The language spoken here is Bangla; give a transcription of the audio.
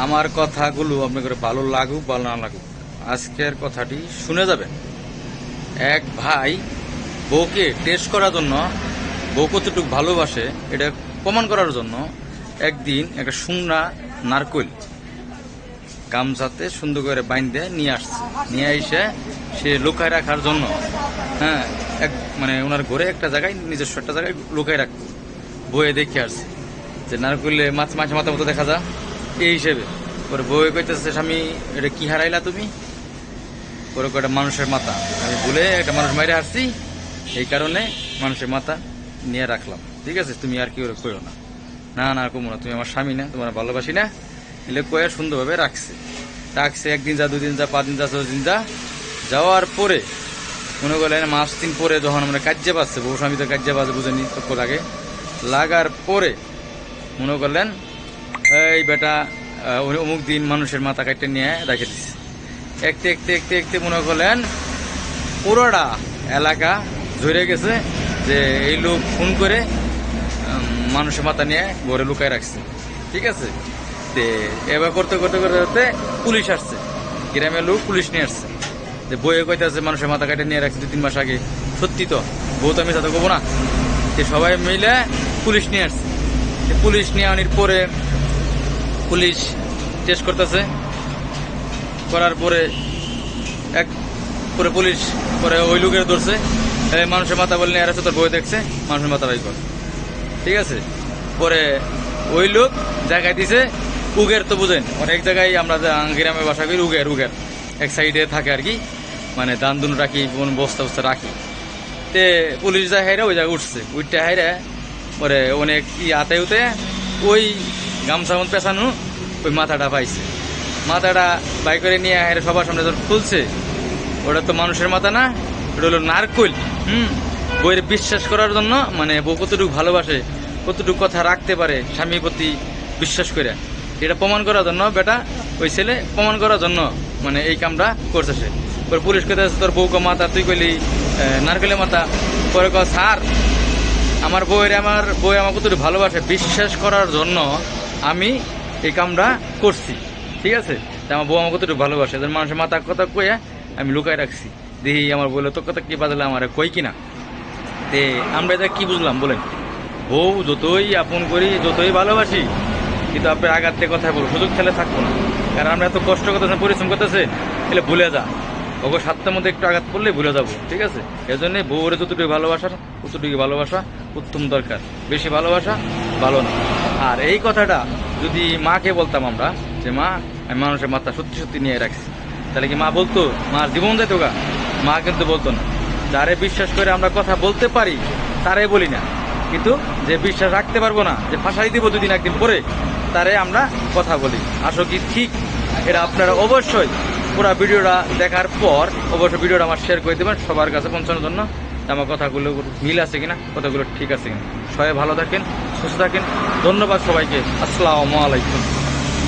আমার কথাগুলো আপনাদের ভালো লাগুক ভালো না লাগুক, আজকের কথাটি শুনে যাবেন। এক ভাই বউকে টেস্ট করার জন্য, বউ কতটুকু ভালোবাসে এটা প্রমাণ করার জন্য একদিন একটা শুকনা নারকোল গামছাতে সুন্দর করে বাইন্ধে নিয়ে আসছে। নিয়ে এসে সে লুকায় রাখার জন্য, হ্যাঁ, মানে ওনার ঘরে একটা জায়গায়, নিজস্ব একটা জায়গায় লুকায় রাখতো। বইয়ে দেখে আসছে যে নারকোলে মাছ মাথা মতো দেখা যায়, এই হিসেবে পরে বই কইতেছে, স্বামী এটা কি হারাইলা তুমি? পরে একটা মানুষের মাথা, আমি ভুলে একটা মানুষ মাইরে আসছি, এই কারণে মানুষের মাথা নিয়ে রাখলাম, ঠিক আছে, তুমি আর কি ওরা কইও না। না না কমো না, তুমি আমার স্বামী না, তোমার ভালোবাসি না, এলে কয়ে সুন্দরভাবে রাখছে। একদিন যা, 2 দিন যা, 5 দিন যা, 6 দিন যা, যাওয়ার পরে মনে করলেন মাস 3 পরে যখন আমরা কাজ্যে পাচ্ছে, বউ স্বামী তো কাজ্যে পাচ্ছে বুঝেনি, তক্ষ লাগার পরে মনে করলেন এই বেটা অমুক দিন মানুষের মাথা কাটতে নিয়ে রেখে দিচ্ছে। একতে মনে করলেন পুরোটা এলাকা ধরে গেছে যে এই লোক ফোন করে মানুষের মাথা নিয়ে ঘরে লুকায় রাখছে, ঠিক আছে। এবার করতে পুলিশ আসছে, গ্রামের লোক পুলিশ নিয়ে আসছে। বইয়ে কইতেছে মানুষের মাথা কাটে নিয়ে রাখছে 2-3 মাস আগে, সত্যি তো, বউ তো আমি সাথে কবো না। সবাই মিলে পুলিশ নিয়ে আসছে। পুলিশ নিয়ে আনির পরে পুলিশ টেস্ট করতেছে, করার পরে পুলিশ পরে ওই লোকের ধরছে, মানুষের মাথা বললে আর তোর বই দেখছে, মানুষের মাথা রাই কর, ঠিক আছে। পরে ওই লোক জায়গায় দিছে উগের, তো বুঝেন অনেক জায়গায় আমরা গ্রামে বাসা করি, উগের এক সাইডে থাকে আর কি, মানে দান দুন রাখি, বস্তা রাখি। পুলিশ যা হাইরা ওই জায়গায় উঠতে হাইরা পরে অনেক আতে ওই গামছা পেছানো ওই মাথাটা পাইছে। মাথাটা বাই করে নিয়ে হাইরা সবার সামনে যখন খুলছে, ওটা তো মানুষের মাথা না, ওটা হলো নারকোল। বইয়ের বিশ্বাস করার জন্য, মানে বউ কতটুকু ভালোবাসে, কতটুকু কথা রাখতে পারে স্বামীর প্রতি বিশ্বাস করে, এটা প্রমাণ করার জন্য বেটা ওই ছেলে প্রমাণ করার জন্য মানে এই কামটা করছে সে। পরে পুলিশ কথা, তোর বউকে মাথা, তুই কইলি নারকেলের মাথা। পরে কয়, স্যার আমার বই আমার কতটুকু ভালোবাসে বিশ্বাস করার জন্য আমি এই কামটা করছি, ঠিক আছে। আমার বউ আমার কতটুকু ভালোবাসে, মানুষের মাথা কথা কয়ে আমি লুকায় রাখছি, দেখি আমার বললো তোর কথা কি বাদলে আমার কই কিনা। আমরা এটা কি বুঝলাম বলেন? বউ যতই আপন করি, যতই ভালোবাসি, কিন্তু আপনার আঘাত থেকে কথা বলবো সুযোগ খেলে থাকবো না, কারণ আমরা এত কষ্ট করতেছে, পরিশ্রম করতেছে, এলে ভুলে যা, ওকে 7টার মধ্যে একটু আঘাত করলে ভুলে যাবো, ঠিক আছে। এই জন্যে বউরে যতটুকু ভালোবাসার ততটুকু ভালোবাসা উত্তম দরকার, বেশি ভালোবাসা ভালো না। আর এই কথাটা যদি মাকে বলতাম আমরা, যে মা আমি মানুষের মাথা সত্যি নিয়ে রাখছি, তাহলে কি মা বলতো? মার জীবন যেত গা? মা কিন্তু বলতো না। যারে বিশ্বাস করে আমরা কথা বলতে পারি তারে বলি না, কিন্তু যে বিশ্বাস রাখতে পারবো না, যে ফাঁসাই দিব 2 দিন 1 দিন পরে, তারে আমরা কথা বলি। আসো কি ঠিক? এটা আপনারা অবশ্যই পুরো ভিডিওটা দেখার পর অবশ্যই ভিডিওটা আমার শেয়ার করে দেবেন সবার কাছে পৌঁছানোর জন্য, আমার কথাগুলো মিল আছে কিনা, কথাগুলো ঠিক আছে কিনা। সবাই ভালো থাকেন, সুস্থ থাকেন, ধন্যবাদ সবাইকে, আসসালামু আলাইকুম।